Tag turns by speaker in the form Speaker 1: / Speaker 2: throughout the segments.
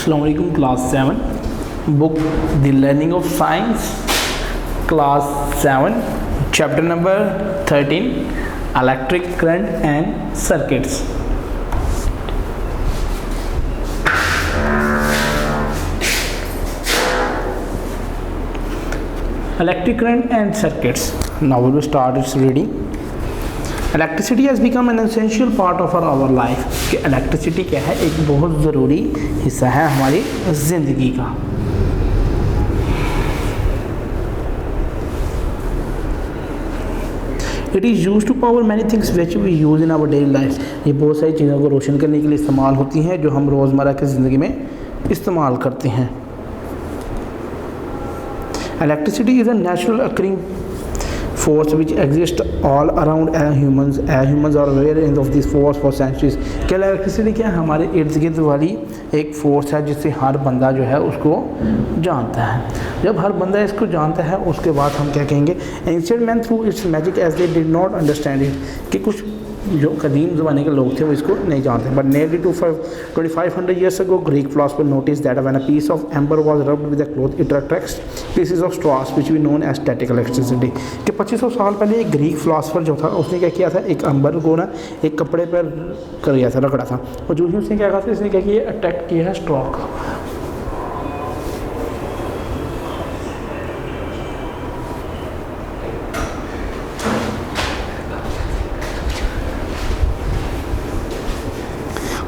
Speaker 1: Assalamualaikum class 7 book The Learning of Science class 7 chapter number 13 electric current and circuits. Electric current and circuits. Now we will start its reading. Electricity has become an essential part of our life कि electricity क्या है, एक बहुत ज़रूरी हिस्सा है हमारी ज़िंदगी का। It is use to power many things which we use in our daily life. ये बहुत सारी चीज़ों को रोशन करने के लिए इस्तेमाल होती हैं जो हम रोज़मर्रा की ज़िंदगी में इस्तेमाल करते हैं। Electricity is a natural occurring force which exists all around humans are aware of this force for centuries। क्या इलेक्ट्रिसिटी क्या हमारे इर्द गिर्द वाली एक फोर्स है जिससे हर बंदा जो है उसको जानता है। जब हर बंदा इसको जानता है उसके बाद हम क्या कहेंगे, ancient man through its magic as they did not understand it, कि कुछ जो कदीम ज़माने के लोग थे वो इसको नहीं जानते। But nearly 2500 years ago Greek philosopher noticed that when a piece of amber was rubbed with a cloth it attracts pieces of straws which we known as static electricity। कि 2500 साल पहले एक ग्रीक फिलासफर जो था उसने क्या किया था, एक अंबर को ना एक कपड़े पर कर दिया था, रगड़ा था, और जो ही उसने क्या कहा था, इसने क्या किया, अट्रैक्ट किया है स्ट्रॉ का।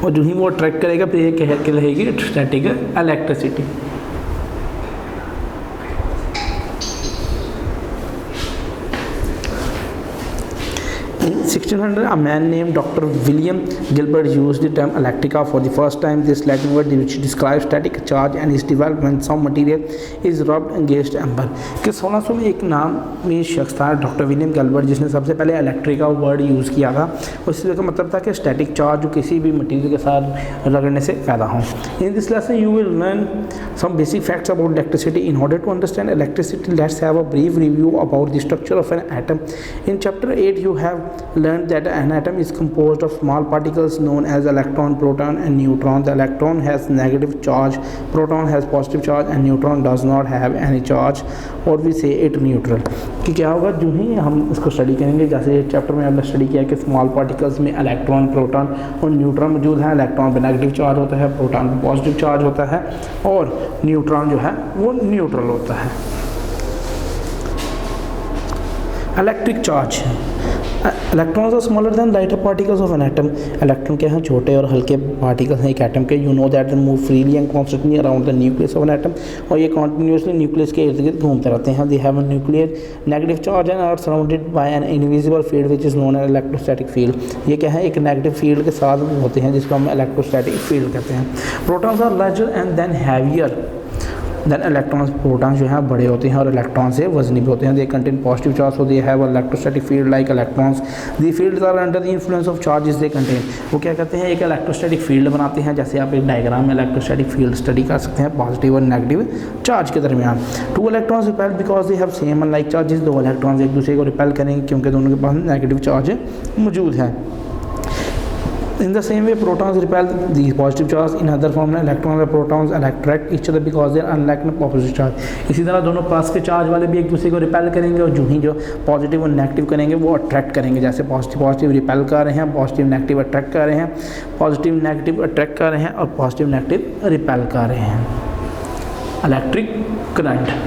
Speaker 1: और जो ही वो अट्रैक्ट करेगा फिर ये कह के रहेगी static electricity. In 1600, a man named Dr. William Gilbert used the term electrica for the first time. This Latin word which describes static charge and is developed when some material is rubbed against amber। कि 1600 में एक नाम में शख्स था doctor William गैल्बर्ट जिसने सबसे पहले इलेक्ट्रिका वर्ड यूज़ किया था। उससे का मतलब था कि स्टैटिक चार्ज जो किसी भी मटीरियल के साथ रगड़ने से पैदा हो। In this lesson you will learn some basic facts about electricity. In order to understand electricity, let's have a brief review about the structure of an atom. In chapter 8 you have learned that an atom is composed of small particles known as electron, proton and neutron. The electron has negative charge, proton has positive charge and neutron does not have any charge, or we say it neutral। कि क्या होगा, जो ही हम इसको study करेंगे, जैसे chapter में हमने स्टडी किया कि स्मॉल पार्टिकल्स में इलेक्ट्रॉन, प्रोटॉन और न्यूट्रॉन मौजूद है। इलेक्ट्रॉन पे नेगेटिव चार्ज होता है, प्रोटॉन पे पॉजिटिव चार्ज होता है और न्यूट्रॉन जो है वो न्यूट्रल होता है। Electric charge, electrons are smaller than lighter particles of an atom. Electron क्या हैं, छोटे और हल्के पार्टिकल्स हैं एक एटम के। You know that they move freely and constantly around the nucleus of an atom, और ये कॉन्टिन्यूसली न्यूक्लियस के इर्द गिर्द घूमते रहते हैं। They have a nuclear negative charge and are surrounded by an invisible field which is known as electrostatic field. ये क्या है, एक नेगेटिव फील्ड के साथ होते हैं जिसको हम इलेक्ट्रोस्टैटिक फील्ड कहते हैं। Protons are larger and then heavier than electrons. Protons जो है बड़े होते हैं और इलेक्ट्रॉन से वजनी भी होते हैं। They contain positive charge, so they have electrostatic field like electrons. The fields are under the influence of charges they contain. वो क्या कहते हैं, एक इलेक्ट्रोस्टैटिक फील्ड बनाते हैं। जैसे आप एक डायग्राम में इलेक्ट्रोस्टैटिक फील्ड स्टडी कर सकते हैं पॉजिटिव और नेगेटिव चार्ज के दरमियान। Two electrons repel because they have same unlike charges. दो इलेक्ट्रॉन्स एक दूसरे को रिपेल करेंगे क्योंकि दोनों के पास नेगेटिव चार्ज मौजूद है। In the same way, protons repel the positive charge. In other form, electrons and protons attract each other because they are unlike opposite charge। इसी तरह दोनों प्लस के चार्ज वाले भी एक दूसरे को रिपेल करेंगे और जो ही जो पॉजिटिव और नेगेटिव करेंगे वो अट्रैक्ट करेंगे। जैसे पॉजिटिव रिपेल कर रहे हैं, पॉजिटिव नेगेटिव अट्रैक्ट कर रहे हैं, पॉजिटिव नेगेटिव अट्रैक्ट कर रहे हैं और पॉजिटिव नेगेटिव रिपेल कर रहे हैं। Electric current,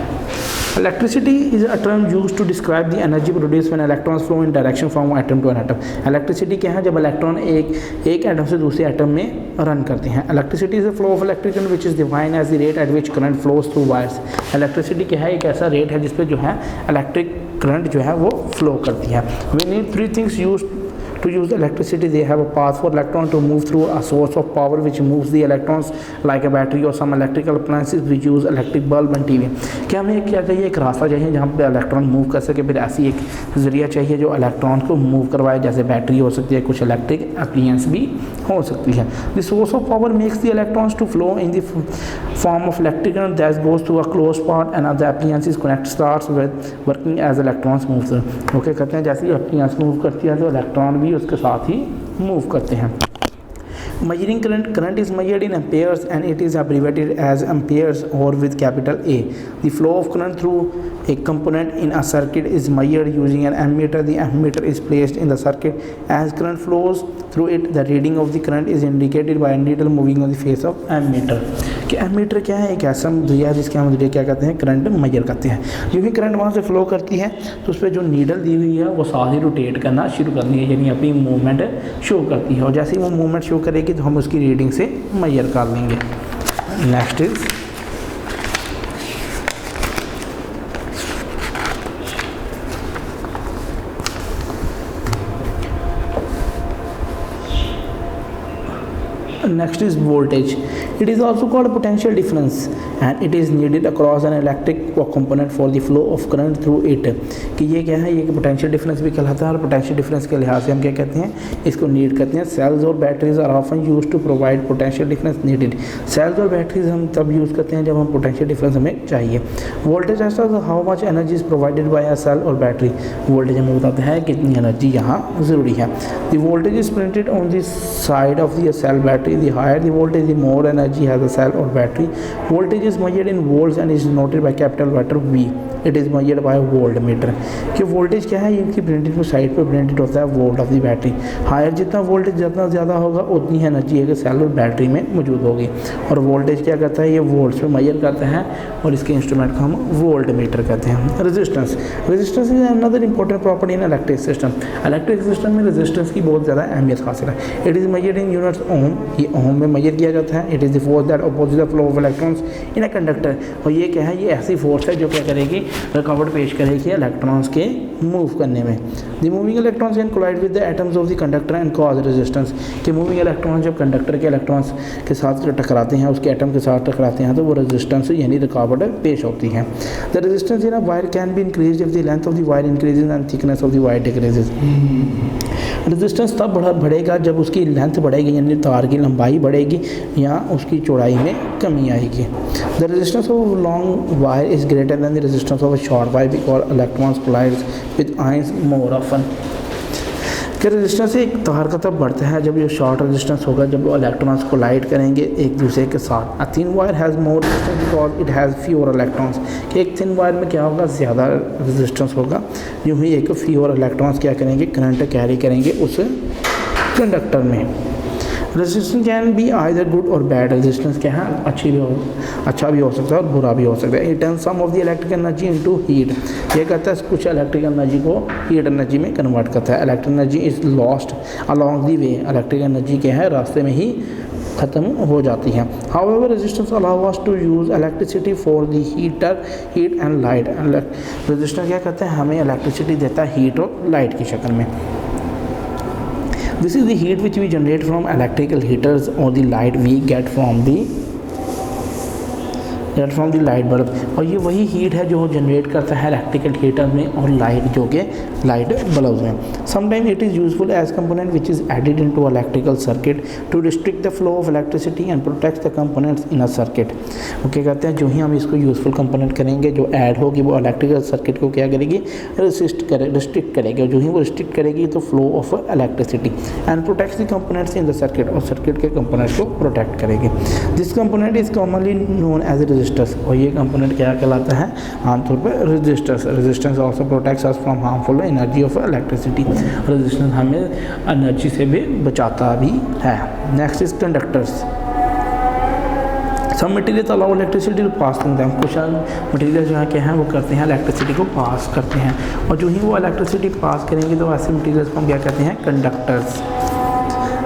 Speaker 1: electricity is a term used to describe the energy produced when electrons flow in direction from atom to an atom। electricity क्या है, जब इलेक्ट्रॉन एक एटम से दूसरे एटम में रन करते हैं। electricity is a flow of electric current which is defined as the rate at which current flows through wires। electricity क्या है, एक ऐसा रेट है जिस पे जो है इलेक्ट्रिक करंट जो है वो फ्लो करती है। we need three things used to use electricity. They have a path for electron to move through a source of power which moves the electrons like a battery or some electrical appliances which use electric bulb and TV। क्या हमें क्या चाहिए, एक रास्ता चाहिए जहाँ पे electron move कर सके। फिर ऐसी एक ज़रिया चाहिए जो इलेक्ट्रॉन को मूव करवाए, जैसे बैटरी हो सकती है, कुछ इलेक्ट्रिक अप्लायंस भी हो सकती है। The source of power makes the electrons to flow in the form of electric current that goes through a close part and the appliances connect starts with working as electrons move through. Okay, कहते हैं जैसे appliance move करती है तो electron भी उसके साथ ही move करते हैं। Measuring current is measured in amperes and it is abbreviated as amperes or with capital A. The flow of current through a component in a circuit is measured using an ammeter. The ammeter is placed in the circuit. As current flows through it, the reading of the current is indicated by a needle moving on the face of ammeter. कि ammeter क्या है, एक ऐसा दिया है जिसके हम क्या कहते हैं, करंट मेजर करते हैं. जो भी करंट वहाँ से फ्लो करती है तो उस पर जो नीडल दी हुई है वो साथ ही रोटेट करना शुरू करनी है, यानी अपनी मूवमेंट शो करती है. और जैसे ही वो मूवमेंट शो करेगी तो हम उसकी रीडिंग से मेजर कर लेंगे. Next is next is voltage. It is also called potential difference and it is needed across an electric component for the flow of current through it. कि ये क्या है, ये पोटेंशियल डिफरेंस भी कहलाता है. और पोटेंशियल डिफरेंस के लिहाज से हम क्या कहते हैं, इसको नीड करते हैं. सेल्स और batteries are often use to provide potential difference needed. Cells और बैटरीज हम तब यूज़ करते हैं जब हम पोटेंशियल डिफरेंस हमें चाहिए. वोल्टेज ऐसा how much energy is provided by a cell और बैटरी. वोल्टेज हमें बताता है कितनी एनर्जी यहाँ ज़रूरी है. The voltage is printed on the side of the cell battery. The higher the voltage, the more energy has a cell or battery. Voltage is measured in volts and is noted by capital letter V. It is measured by voltmeter. कि voltage क्या है, इनकी printed को side पर printed होता है volt of the battery. Higher जितना voltage जितना ज़्यादा होगा उतनी ही एनर्जी है कि सेल और बैटरी में मौजूद होगी. और वोल्टेज क्या करता है, ये वोल्ट्स पे मेजर करता है और इसके इंस्ट्रूमेंट को हम वोल्टमीटर कहते हैं. Resistance. Resistance is another important property in electric system. Electric system में रेजिस्टेंस की बहुत ज़्यादा अहमियत हासिल है. It is measured in units ohm. ये ओम में मेजर किया जाता है. It is the force that oppose the flow of electrons in a conductor. और ये क्या है, ये ऐसी फोर्स है जो क्या करेगी, रुकावट पेश करेगी इलेक्ट्रॉन्स के मूव करने में. The moving electrons can collide with the atoms of the conductor and cause resistance. कि मूविंग इलेक्ट्रॉन्स जब कंडक्टर के इलेक्ट्रॉन्स के साथ टकराते हैं, उसके एटम के साथ टकराते हैं, तो वो रेजिस्टेंस यानी रुकावट पेश होती है. The resistance in a wire can be increase if the length of the wire increases and thickness of the wire decreases. Resistance तब बढ़ेगा जब उसकी लेंथ बढ़ेगी, यानी तार की लंबाई बढ़ेगी या उसकी चौड़ाई में कमी आएगी. The resistance of long wire is greater than the resistance of a short wire because electrons collides with ions more often. कि रेजिस्टेंस एक तार का तब बढ़ता है जब ये शॉर्ट रेजिस्टेंस होगा, जब वो इलेक्ट्रॉन्स कोलाइड करेंगे एक दूसरे के साथ. A thin wire has more resistance because it has fewer electrons. कि एक थिन वायर में क्या होगा, ज़्यादा रेजिस्टेंस होगा, यूँ ही एक फ्यूअर इलेक्ट्रॉन्स क्या करेंगे, करंट कैरी करेंगे उस कंडक्टर में. Resistance can be either good और बैड. रेजिस्टेंस क्या है, अच्छा भी हो सकता है और बुरा भी हो सकता है. It turns some of the electric energy into heat. ये कहता है कुछ इलेक्ट्रिक एनर्जी को हीट एनर्जी में कन्वर्ट करता है. Electric energy is lost along the way. Electric energy क्या है, रास्ते में ही ख़त्म हो जाती है. However resistance allow us to use electricity for the heat and light. Resistance क्या कहते हैं, हमें इलेक्ट्रिसिटी देता है हीट और लाइट की शक्ल में. This is the heat which we generate from electrical heaters or the light we get from the light bulb. और ये वही हीट है जो जनरेट करता है इलेक्ट्रिकल हीटर में और लाइट जो कि लाइट बल्ब में. Sometime it is useful as component which is added into electrical circuit to restrict the flow of electricity and protect the components in a circuit. वो क्या कहते हैं, जो ही हम इसको यूजफुल कंपोनेंट करेंगे, जो ऐड होगी वो इलेक्ट्रिकल सर्किट को क्या करेगी, रिस्ट्रिक्ट करेगी. और जो ही वो रिस्ट्रिक्ट करेगी तो flow of electricity and protect the components in the circuit. और सर्किट के कंपोनेंट्स को प्रोटेक्ट करेगी. This component is commonly known as resistance. और ये कंपोनेंट क्या कहलाता है, आमतौर पर resistance. Resistance also protects us from harmful energy of electricity. Resistance हमें एनर्जी से भी बचाता भी है. Next is conductors. सब material allow electricity to pass करते हैं. कुछ मटेरियल जो है क्या है, वो करते हैं इलेक्ट्रिसिटी को पास करते हैं. और जो ही वो इलेक्ट्रिसिटी पास करेंगे तो ऐसे मटेरियल्स को हम क्या कहते हैं, conductors.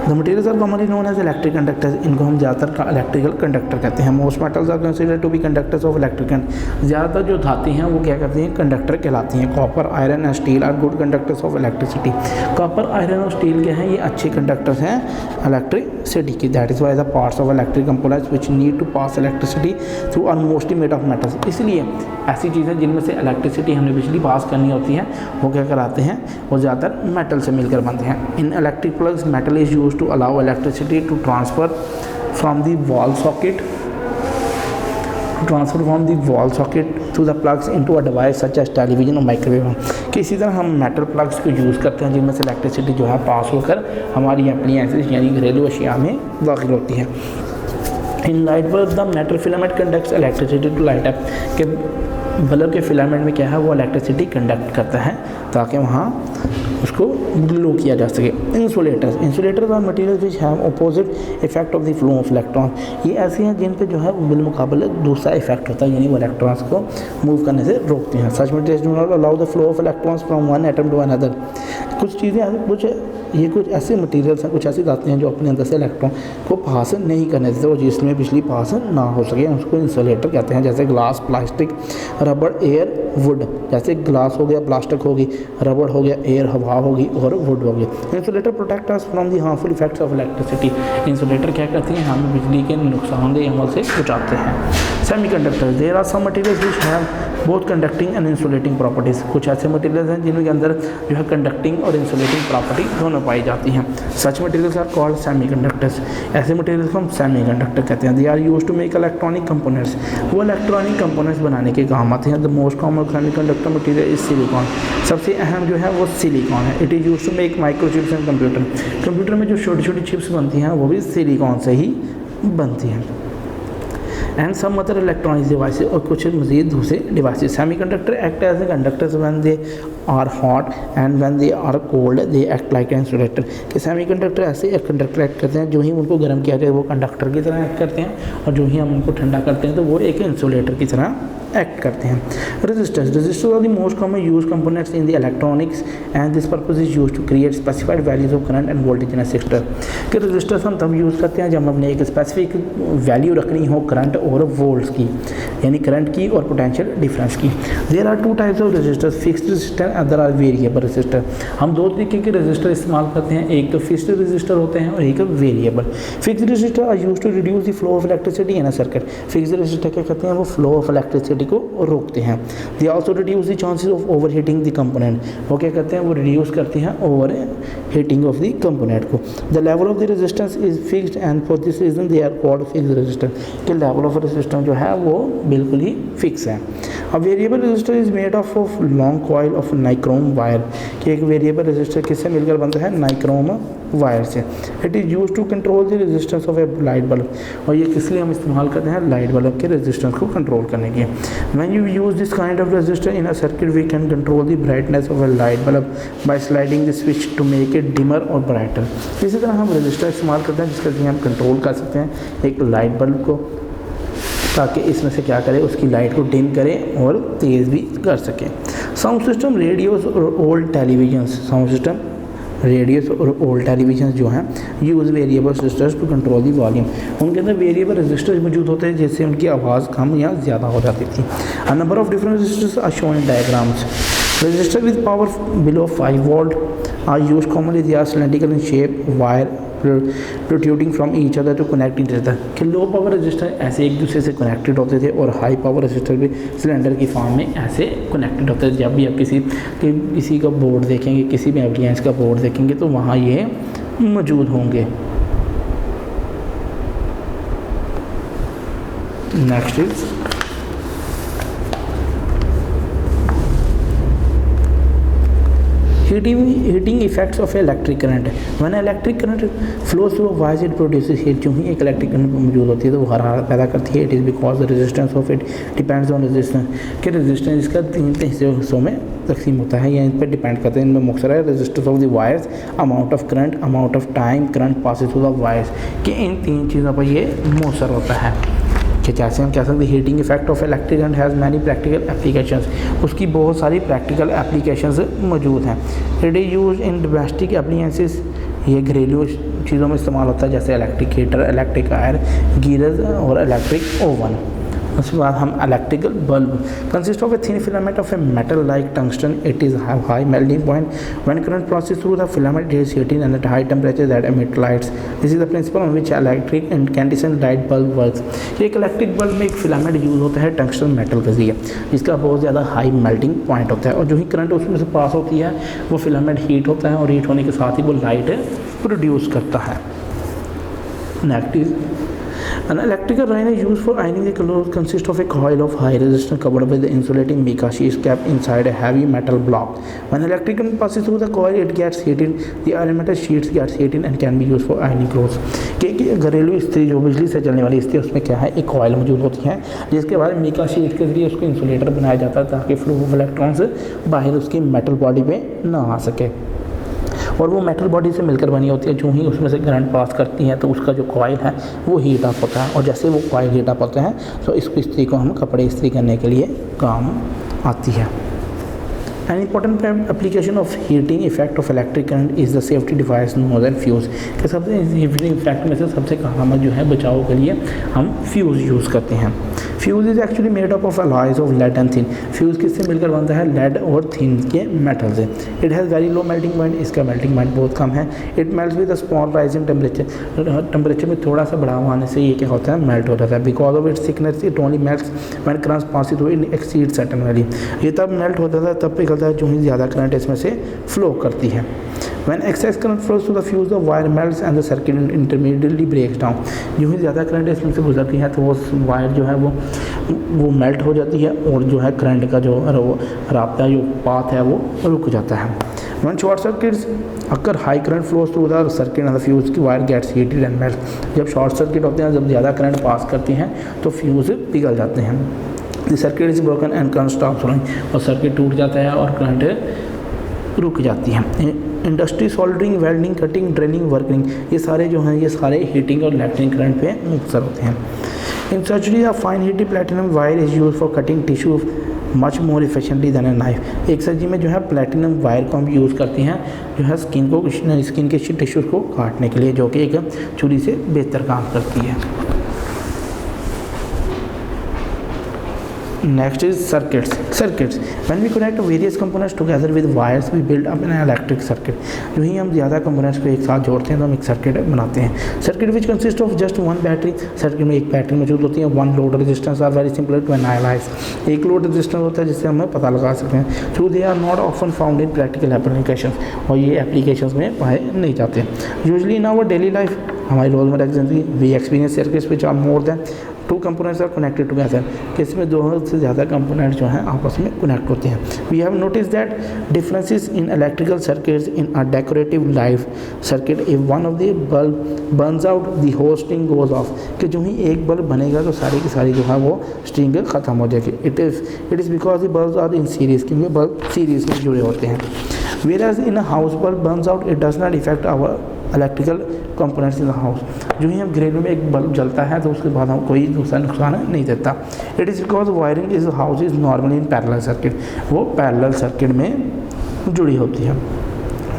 Speaker 1: The materials are commonly known as electric conductors. इनको हम ज़्यादातर इलेक्ट्रिकल कंडक्टर कहते हैं. Most metals are considered to be conductors of electric current. ज़्यादातर जो धातें हैं वो क्या करती हैं, कंडक्टर कहलाती हैं. Copper, iron and steel are good conductors of electricity. Copper, iron और स्टील क्या हैं, ये अच्छे कंडक्टर्स हैं इलेक्ट्रिसिटी की. That is why the parts of electric components which need to pass electricity through are mostly made of metals. इसलिए ऐसी चीज़ें जिनमें से इलेक्ट्रिसिटी हमने बिजली पास करनी होती है वो क्या कराते हैं, वो ज़्यादातर मेटल से मिलकर बनते हैं. In electric plugs metal is use to allow electricity to transfer from the wall socket transfer from the wall socket through the plugs into a device such as television और माइक्रोवेव कि इसी तरह हम metal plugs को use करते हैं जिनमें से इलेक्ट्रिसिटी जो है पास होकर हमारी एप्लीएंसेस यानी घरेलू अशिया में दाखिल होती है। In light bulb the metal filament conducts electricity to light up के बल्ब के फिलामेंट में क्या है वो इलेक्ट्रिसिटी कंडक्ट करता है ताकि वहाँ उसको ग्लो किया जा सके। Insulators are materials which have opposite effect of the flow of electron, ये ऐसे हैं जिन पे जो है बिलमुकाबले दूसरा इफेक्ट होता है यानी वो इलेक्ट्रॉन्स को मूव करने से रोकते हैं। Such materials do not allow the flow of electrons from one atom to another. कुछ ऐसे मटेरियल्स हैं, कुछ ऐसी धातुएं हैं जो अपने अंदर से इलेक्ट्रॉन को पास नहीं करने देते और जिसमें बिजली पास ना हो सके उसको इंसुलेटर कहते हैं। जैसे ग्लास, प्लास्टिक, रबड़, एयर, वुड। जैसे ग्लास हो गया, प्लास्टिक होगी, रबड़ हो गया, एयर हवा होगी और वुड हो गया। Insulator protect us from the harmful effects of electricity. Insulator क्या करते हैं, हमें बिजली के नुकसानदेह अमल से बचाते हैं। Semiconductors, there are some materials which have both conducting and insulating properties. कुछ ऐसे मटेरियल्स हैं जिनके अंदर जो है कंडक्टिंग और इंसुलेटिंग प्रॉपर्टी दोनों पाई जाती हैं। Such materials are called semiconductors. ऐसे मटेरियल्स को हम सेमीकंडक्टर कहते हैं। They are used to make electronic components, वो इलेक्ट्रॉनिक कंपोनेंट्स बनाने के काम आते हैं। The most common semiconductor material is silicon. सबसे अहम जो है वो सिलिकॉन है। It is used to make microchips and computer में जो छोटी छोटी चिप्स बनती हैं वो भी सिलिकॉन से ही बनती हैं। And some other electronic devices, और कुछ मजीद दूसरे devices. Semiconductor act as a conductors when they are hot and when they are cold they act like insulator. कि सेमीकंडक्टर ऐसे कंडक्टर एक्ट करते हैं, जो ही उनको गर्म किया जाए वो कंडक्टर की तरह एक्ट करते हैं और जो ही हम उनको ठंडा करते हैं तो वो एक इंसुलेटर की तरह एक्ट करते हैं। Resistors are the most common use components in the electronics and this purpose is use to create specified values of current and voltage in a resistor. कि रेजिस्टर्स हम तब यूज़ करते हैं जब हमने एक स्पेसिफिक वैल्यू रखनी हो करंट और वोल्ट्स की, यानी करंट की और पोटेंशियल डिफरेंस की। There are two types of resistors, fixed resistor and other are variable resistor. हम दो तरीके के रेजिस्टर इस्तेमाल करते हैं, एक तो फिक्स्ड रेजिस्टर होते हैं और एक variable. Fixed resistor are used to reduce the flow of electricity in a circuit. Fixed resistor क्या करते हैं, वो फ्लो ऑफ इलेक्ट्रिसिटी को रोकते हैं। They also reduce the chances of over heating the component. वो क्या करते हैं, वो रिड्यूस करते हैं over heating of the component को। The level of the resistance is fixed and for this reason they are called fixed resistor. के level of resistance जो है वो बिल्कुल ही फिक्स है। अब variable resistor is made of long coil of nichrome wire. कि एक वेरिएबल रेजिस्टर किससे मिलकर बनता है, नाइक्रोम वायर से। It is use to control the resistance of a light bulb. और ये किस लिए हम इस्तेमाल करते हैं, लाइट बल्ब के रेजिस्टेंस को कंट्रोल करने के। When you use this kind of resistor in a circuit we can control the brightness of a light bulb by sliding the switch to make it dimmer or brighter. इसी तरह हम resistor इस्तेमाल करते हैं जिसके लिए हम कंट्रोल कर सकते हैं एक लाइट बल्ब को, ताकि इसमें से क्या करें, उसकी लाइट को डिम करें और तेज़ भी कर सकें। साउंड सिस्टम, रेडियोस और old televisions. Sound system, radios और ओल्ड टेलीविजन जो हैं use variable resistors to control the volume. उनके अंदर वेरिएबल रजिस्टर्स मौजूद होते हैं जिससे उनकी आवाज़ कम या ज़्यादा हो जाती थी। A number of different resistors are shown in diagrams. Resistor with power below 5 volt are use commonly, they are cylindrical in shape, wire protruding from each other to connect each other. कि low power register ऐसे एक दूसरे से connected होते थे और high power register भी cylinder की फॉर्म में ऐसे कनेक्टेड होते थे। जब भी आप किसी का बोर्ड देखेंगे, किसी भी एप्लीकेंस का बोर्ड देखेंगे तो वहाँ ये मौजूद होंगे। Next is heating effects of electric current. When electric current flow through wires it produces heat. जो ही एक इलेक्ट्रिक करंट मौजूद होती है तो वो हरारत पैदा करती है। It is because the resistance of it depends on resistance. कि रेजिस्टेंस इसका 3 हिस्सों में तकसीम होता है या इन पर डिपेंड करते हैं। इनमें मुख्तलिफ है resistance of the wires, amount of current, amount of time current passes through the wires. कि इन 3 चीज़ों पर ये मुअस्सर होता है। कि जैसे हम कह सकते हैं heating effect of electric current has many practical applications. उसकी बहुत सारी प्रैक्टिकल एप्लीकेशंस मौजूद हैं। It is use in domestic appliances. ये घरेलू चीज़ों में इस्तेमाल होता है जैसे electric heater, electric iron, geyser और इलेक्ट्रिक ओवन। उसके बाद हम electrical bulb consist of a thin filament of a metal like tungsten. It is have high melting point when current passes through the filament it is heated and at high temperature that emit lights. This is the principle on which electric incandescent light bulb works. एक electric bulb में एक filament use होता है tungsten metal का जरिए, जिसका बहुत ज़्यादा हाई मेल्टिंग पॉइंट होता है और जो ही करंट उसमें से पास होती है वो फिलामेंट हीट होता है और हीट होने के साथ ही वो लाइट प्रोड्यूस करता है। Next An electrical iron is used for ironing the clothes, consists of a coil of high resistance covered with the insulating mica sheet kept inside a heavy metal block. When electric current passes through the coil, it gets heated. The iron metal sheets gets heated and can be used for ironing clothes. कि घरेलू इस्त्री जो बिजली से चलने वाली इस्त्री, उसमें क्या है, एक कॉइल मौजूद होती है जिसके बाद मिका शीट के जरिए उसको इंसुलेटर बनाया जाता है ताकि फ्लो ऑफ इलेक्ट्रॉन्स बाहर उसकी मेटल बॉडी पे ना आ सके, और वो मेटल बॉडी से मिलकर बनी होती है। जो ही उसमें से करंट पास करती है तो उसका जो कॉइल है वो हीट अप होता है, और जैसे वो कॉइल हीट अप होते हैं तो इस इस्त्री को हम कपड़े इस्त्री करने के लिए काम आती है। An important application of heating effect of electric current is the safety device known as fuse। कि सबसे हीटिंग इफेक्ट में से सबसे काम जो है बचाव के लिए हम फ्यूज़ यूज़ करते हैं। Fuse is actually made up of alloys of lead and thin. Fuse किससे मिलकर बनता है, लेड और थिन के मेटल से। It has very low melting point, इसका मेल्टिंग पॉइंट बहुत कम है। It melts with a small rise in temperature, temperature में थोड़ा सा बढ़ाव आने से ये क्या होता है, मेल्ट हो जाता है। Because of its thickness it only melts when current passing through it exceed certain value. ये तब मेल्ट होता है तब पिघलता है जो ही ज़्यादा करंट इसमें से फ्लो करती है। When excess current flows through the fuse, the wire melts and the circuit intermittently breaks down। जो ही ज़्यादा करंट इसमें से गुजरती है तो वो वायर जो है वो मेल्ट हो जाती है, और जो है करंट का जो रास्ता जो पाथ है वो रुक जाता है। When short circuits occur, high current flows through the circuit and the fuse की wire gets heated and melts। जब शॉर्ट सर्किट होते हैं, जब ज़्यादा करंट पास करती हैं तो फ्यूज़ पिघल जाते हैं। The circuit is broken and current stops flowing, और सर्किट टूट जाता है और करंट रुक जाती है। Industry, soldering, welding, cutting, draining, working, ये सारे जो हैं ये सारे हीटिंग और इलेक्ट्रिक करंट पे मुख्तर होते हैं। In surgery a fine heated platinum wire is use for cutting tissue much more efficiently than a knife. एक सर्जरी में जो है प्लेटिनम वायर को हम यूज़ करते हैं जो है स्किन के टिश्यूज़ को काटने के लिए, जो कि एक छुरी से बेहतर काम करती है। Next is circuits. Circuits. When we connect various components together with wires, we build up an electric circuit। जो ही हम ज़्यादा कंपोनेंट्स को एक साथ जोड़ते हैं तो हम एक सर्किट बनाते हैं। Circuit which consist of just one battery. Circuit में एक बैटरी मौजूद होती है। One load resistance are very simple to analyze. एक लोड रेजिस्टेंस होता है जिससे हमें पता लगा सकते हैं। Through they are not often found in practical application, और ये एप्लीकेशन में पाए नहीं जाते। Usually in our daily life, हमारी रोजमर्रा की जिंदगी, we experience circuits which are more than two components are connected together. कि इसमें दो से ज़्यादा कंपोनेंट जो हैं आपस में कनेक्ट होते हैं। We have notice that differences in electrical circuits in a decorative life circuit if one of the bulb burns out the whole string goes off. कि जो ही एक बल्ब बनेगा तो सारी की सारी जो है वो स्ट्रिंग ख़त्म हो जाएगी। It is because the bulbs are in series, क्योंकि बल्ब सीरीज में जुड़े होते हैं। Where in a house bulb burns out, it does not effect our electrical components in the house. जो ही हम घरेलू में एक बल्ब जलता है तो उसके बाद हम कोई दूसरा नुकसान नहीं देता। It is because wiring is house is normally in parallel circuit, वो पैरेलल सर्किट में जुड़ी होती है।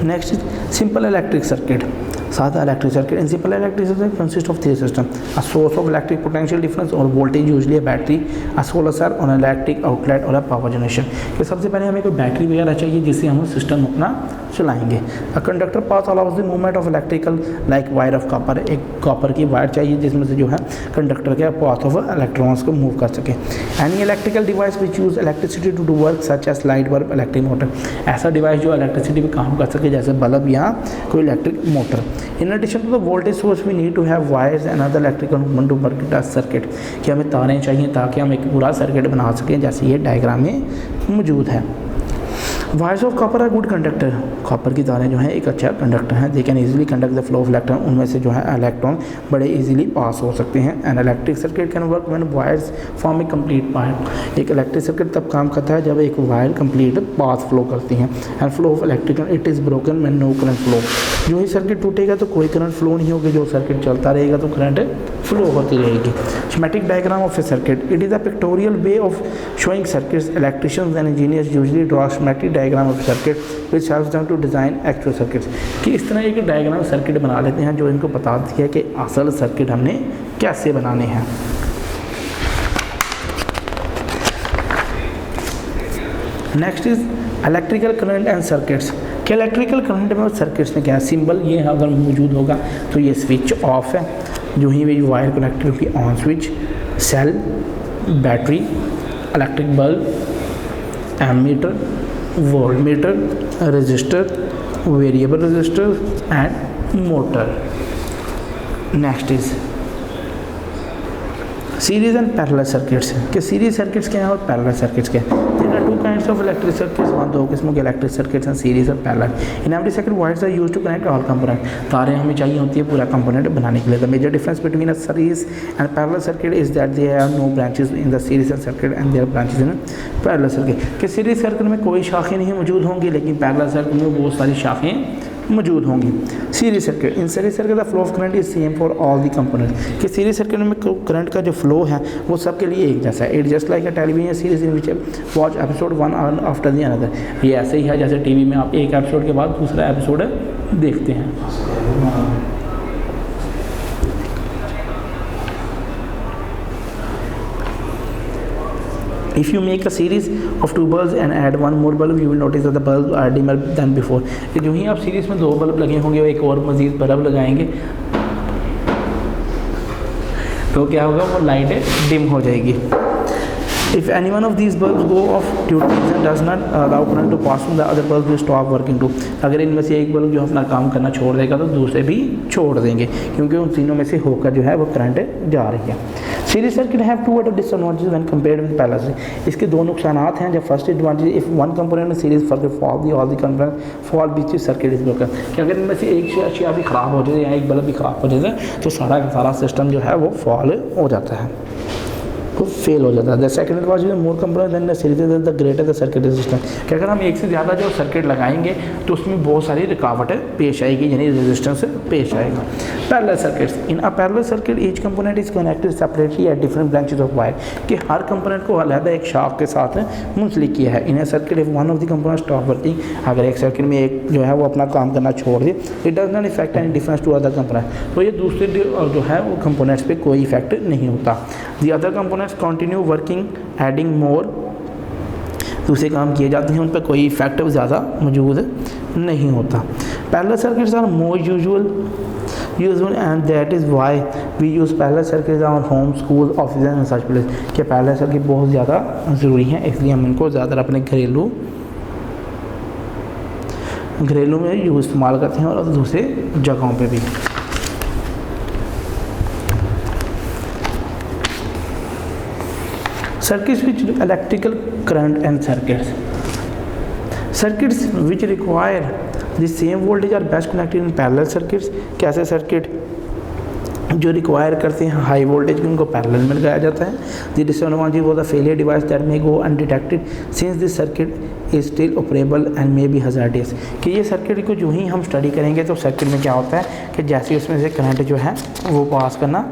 Speaker 1: Next is simple electric circuit. सादा electric circuit. In simple electric circuit consist of three system, a source of electric potential difference और voltage usually a battery, a solar cell और electric outlet और a power generation. कि सबसे पहले हमें कोई battery वगैरह चाहिए जिससे हम सिस्टम अपना चलाएंगे। A conductor path allows the movement of electrical like wire of copper. एक कॉपर की वायर चाहिए जिसमें से जो है कंडक्टर के पाथ ऑफ इलेक्ट्रॉन्स को मूव कर सके। Any electrical device which use electricity to do work such as light bulb, electric motor. ऐसा डिवाइस जो इलेक्ट्रिसिटी पर काम कर सके जैसे बल्ब या कोई electric motor. In addition to the voltage source, we need to have wires and other electrical component to work it as circuit। कि हमें तारें चाहिए ताकि हम एक पूरा सर्किट बना सकें, जैसे ये डायग्राम में मौजूद है। Wires of copper are good conductor. Copper की तारें जो हैं एक अच्छा कंडक्टर हैं। They can easily conduct the flow of electron. उनमें से जो है इलेक्ट्रॉन बड़े इजीली पास हो सकते हैं। And electric circuit can work when wires form A complete path. एक इलेक्ट्रिक सर्किट तब काम करता है जब एक वायर कंप्लीट पाथ फ्लो करती हैं। And flow of electrical it is broken when no current flow. जो ही सर्किट टूटेगा तो कोई करंट फ्लो नहीं होगी, जो सर्किट चलता रहेगा तो करंट फ्लो होती रहेगी। schematic diagram of a circuit, it is a pictorial way of showing circuits. Electricians and engineers usually draw a schematic diagram of a circuit which helps them to design actual circuits। कि इस तरह एक diagram circuit बना लेते हैं जो इनको बताती है कि असल सर्किट हमने कैसे बनाने हैं। Next is electrical current and circuits. कि इलेक्ट्रिकल करंट में और सर्किट्स में क्या है, सिंबल ये अगर मौजूद होगा तो ये स्विच ऑफ है। जो ही भी वायर कनेक्टेड होगी on switch, cell, battery, electric bulb, ammeter, voltmeter, resistor, variable resistor and motor. Next is series and parallel circuits के सीरीज सर्किट्स क्या है और पैरेलल सर्किट्स क्या है। There are two kinds of electric circuits, दो किस्मों के इलेक्ट्रिक सर्किट्स हैं, सीरीज और parallel. In every circuit wires are used to connect all component, तारें हमें चाहिए होती है पूरा कंपोनेंट बनाने के लिए। The major difference between a series and parallel circuit is that there are no branches in the series circuit and there branches in parallel circuit. कि सीरीज सर्किट में कोई शाखें नहीं मौजूद होंगी, लेकिन पैरेलल सर्किट में बहुत सारी शाखें मौजूद होंगी। Series circuit, in series circuit the flow of current is same for all the component, कि सीरीज सर्किट में करंट का जो फ्लो है वो सबके लिए एक जैसा है। It just like a television series in which watch episode one after the another. ये ऐसे ही है जैसे टीवी में आप एक एपिसोड के बाद दूसरा एपिसोड देखते हैं। If you make a series of two bulbs and add one more bulb, you will notice that the bulbs are dimmer than before. कि जो ही आप सीरीज में दो बल्ब लगे होंगे और एक और मजीद बल्ब लगाएंगे तो क्या होगा, वो लाइट डिम हो जाएगी। If any one of these bulbs go off due to reason does not allow current to pass from, the other bulbs will stop working too. अगर इनमें से एक बल्ब जो अपना काम करना छोड़ देगा तो दूसरे भी छोड़ देंगे, क्योंकि उन तीनों में से होकर जो है वो करंट जा रही है। Series circuit have two disadvantages when compared with parallel circuit. इसके दो नुकसानात हैं। जब first advantage, if one component series circuit fall the all the component fall which circuit is broken, कि अगर इनमें से एक अशिया भी ख़राब हो जाए या एक बल्ब भी ख़राब हो जाए तो सारा का सारा सिस्टम जो है वो फॉल हो जाता है, वो फेल हो जाता है। The second advantage, more component than the series the greater the circuit resistance, कि अगर हम एक से ज़्यादा जो सर्किट लगाएंगे तो उसमें बहुत सारी रुकावटें पेश आएगी, यानी रेजिस्टेंस पेश आएगा। Parallel circuits, in a parallel circuit each component is connected separately at different branches of wire, कि हर कंपोनेंट को अलग एक शाख के साथ मुंसलिक किया है। In a circuit if one of the component stop working, अगर एक सर्किट में एक जो है वो अपना काम करना छोड़ दे, it does not effect any difference to other component, तो ये दूसरे जो है वो कंपोनेंट्स पे कोई इफेक्ट नहीं होता। The other components continue working adding more, दूसरे काम किए जाते हैं, उन पर कोई इफेक्ट ज़्यादा मौजूद नहीं होता। Parallel circuits are more usual and that is why we use parallel circuits on home, school, office and such place, कि पैरेलल सर्किट बहुत ज़्यादा ज़रूरी हैं, इसलिए हम इनको ज़्यादा अपने घरेलू में यूँ इस्तेमाल करते हैं और दूसरे जगहों पे भी। Circuits which electrical current and circuits which require the same voltage are best connected in parallel circuits। कैसे सर्किट जो रिक्वायर करते हैं हाई वोल्टेज उनको पैरेलल में लगाया जाता है। द डिसएडवांटेज वो the failure device that may go undetected since this circuit is still operable and may be hazardous, कि ये सर्किट को जो ही हम स्टडी करेंगे तो सर्किट में क्या होता है कि जैसे उसमें से करंट जो है वो पास करना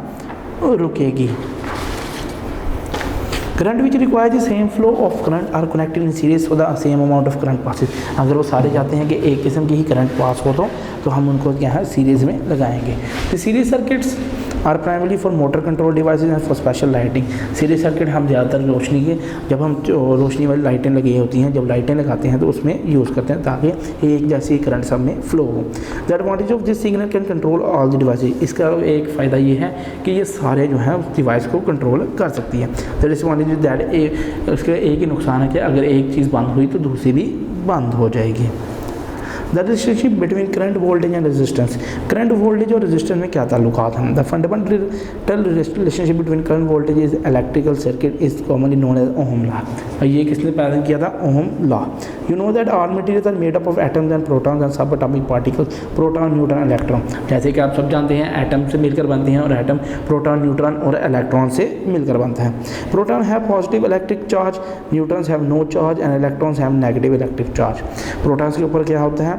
Speaker 1: रुकेगी। Current which require the same flow of current are connected in series for the same amount of current passes, अगर वो सारे चाहते हैं कि एक किस्म की ही करंट पास हो तो हम उनको क्या है सीरीज़ में लगाएंगे। तो series circuits are primarily for motor control devices and for special lighting. Series circuit हम ज़्यादातर रोशनी के, जब हम रोशनी वाली लाइटें लगी होती हैं, जब लाइटें लगाते हैं तो उसमें यूज़ करते हैं ताकि एक जैसी करंट सब में फ्लो हो। The advantage of this signal can control all the devices, इसका एक फ़ायदा ये है कि ये सारे जो है उस डिवाइस को कंट्रोल कर सकती है। द डिसएडवांटेज दैट उसके एक ही नुकसान है कि अगर एक चीज़ बंद हुई तो दूसरी भी बंद हो जाएगी। The relationship between current voltage and resistance, current voltage और रेजिस्टेंस में क्या ताल्लुकात हैं। The fundamental relationship between current voltage is electrical circuit is commonly known as Ohm law. ये किसने पैदा किया था? Ohm law. You know that all materials are made up of atoms and protons and sub atomic particles, proton, neutron, electron. जैसे कि आप सब जानते हैं एटम से मिलकर बनते हैं और एटम प्रोटॉन, न्यूट्रॉन और इलेक्ट्रॉन से मिलकर बनता है। Proton have positive electric charge, neutrons have no charge and electrons have negative electric charge. Protons के ऊपर क्या होता है?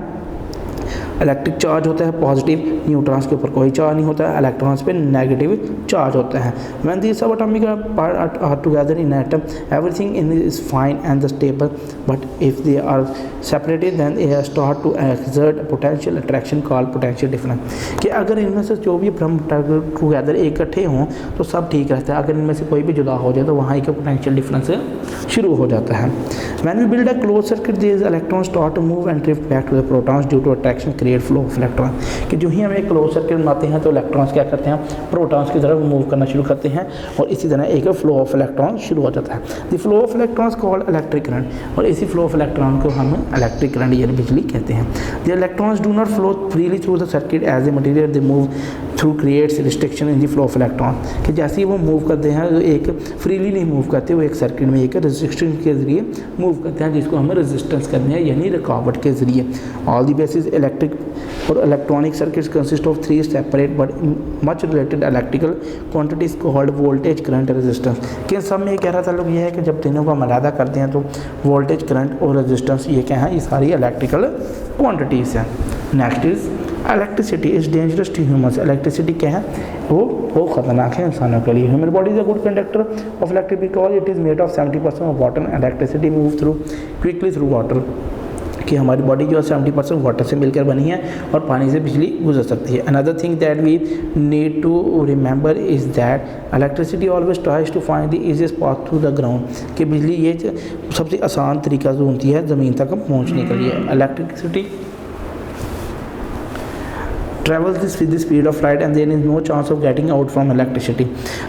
Speaker 1: इलेक्ट्रिक चार्ज होता है पॉजिटिव, न्यूट्रॉन्स के ऊपर कोई चार्ज नहीं होता है, इलेक्ट्रॉन्स पे नेगेटिव चार्ज होता है। When these sub atomic part are together in atom everything in is fine and the stable, but if they are separated then they start to exert potential attraction called potential difference. कि अगर इनमें से जो भी ब्रह्म together इकट्ठे हों तो सब ठीक रहता है, अगर इनमें से कोई भी जुदा हो जाए तो वहाँ एक पोटेंशियल डिफरेंस शुरू हो जाता है। When we build a close circuit these electrons start to move and drift back to the protons due to attraction create flow of electron, कि जो ही हम एक क्लोज सर्किट बनाते हैं तो इलेक्ट्रॉन्स क्या करते हैं, प्रोटॉन्स की तरफ मूव करना शुरू करते हैं और इसी तरह एक फ्लो ऑफ इलेक्ट्रॉन शुरू हो जाता है। The flow of electrons called electric current, और इसी फ्लो ऑफ इलेक्ट्रॉन को हम इलेक्ट्रिक करंट यानी बिजली कहते हैं। The electrons do not flow freely through the circuit as a material they move through creates restriction in the flow of electron, कि जैसे ही वो मूव करते हैं तो एक फ्रीली नहीं मूव करते, वो एक सर्किट में एक रेजिस्टेंस के जरिए मूव करते हैं, जिसको हमें रेजिस्टेंस करते हैं यानी रुकावट के जरिए। ऑल द बेसिस इलेक्ट्रिक और electronic circuits consist of 3 separate but much related electrical quantities called voltage current resistance, कि सब में कह रहा था लोग ये है कि जब तीनों को मलादा करते हैं तो वोल्टेज करंट और रेजिस्टेंस ये क्या है, ये सारी इलेक्ट्रिकल क्वांटिटीज़ हैं। Next is electricity is dangerous to humans, electricity क्या है, वो ख़तरनाक है इंसानों के लिए। Human body is a good conductor of electric because it is made of 70% of water, electricity move through quickly through water, कि हमारी बॉडी जो है 70% वाटर से मिलकर बनी है और पानी से बिजली गुजर सकती है। Another thing that we need to remember is that electricity always tries to find the easiest path through the ground, कि बिजली ये सबसे आसान तरीका जो होती है ज़मीन तक पहुँचने के लिए। Electricity travels this with the speed of light and there is no chance of getting out from electricity.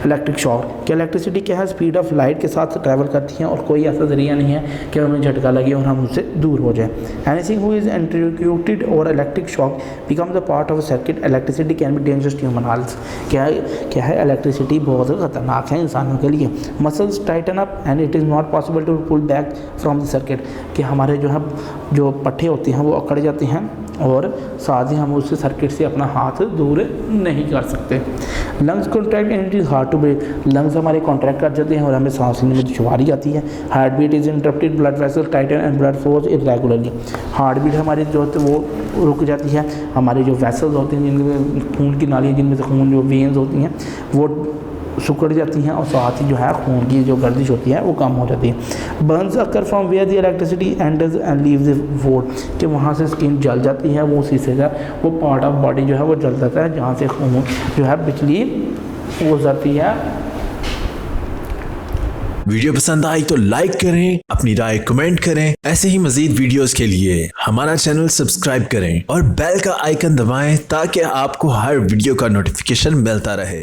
Speaker 1: Electric shock, कि इलेक्ट्रिसिटी क्या है, स्पीड ऑफ लाइट के साथ ट्रैवल करती है और कोई ऐसा जरिया नहीं है कि हमें झटका लगे और हम उससे दूर हो जाए। एनीथिंग हु इज इंट्रोड्यूटेड और electric shock becomes a part of a circuit, electricity can be dangerous to human hearts, क्या है इलेक्ट्रिसिटी बहुत ख़तरनाक है इंसानों के लिए। Muscles tighten up and it is not possible to pull back from the circuit, कि हमारे जो पट्टे होते हैं वो अकड़ जाते हैं और साथ ही हम उससे सर्किट से अपना हाथ दूर नहीं कर सकते। Lungs contract and it is hard to breathe, lungs हमारे कॉन्ट्रैक्ट कर जाते हैं और हमें सांस लेने में दुश्वारी आती है। Heart beat is interrupted, blood vessel tighten and blood flows irregularly, heart beat हमारी जो है वो रुक जाती है, हमारे जो वेसल्स होते हैं जिनमें खून की नालियाँ, जिनमें से खून जो वेन्स होती हैं वो सुकड़ जाती हैं और साथ ही जो है खून की जो गर्दिश होती है वो कम हो जाती है। Burns occur from where the electricity enters and leave the void, कि वहाँ से स्किन जल जाती है, वो उसी से वो पार्ट ऑफ बॉडी जो है वो जल जाता है जहाँ से खून जो है बिजली हो जाती है।
Speaker 2: वीडियो पसंद आई तो लाइक करें, अपनी राय कमेंट करें। ऐसे ही मजीद वीडियोस के लिए हमारा चैनल सब्सक्राइब करें और बेल का आइकन दबाएं ताकि आपको हर वीडियो का नोटिफिकेशन मिलता रहे।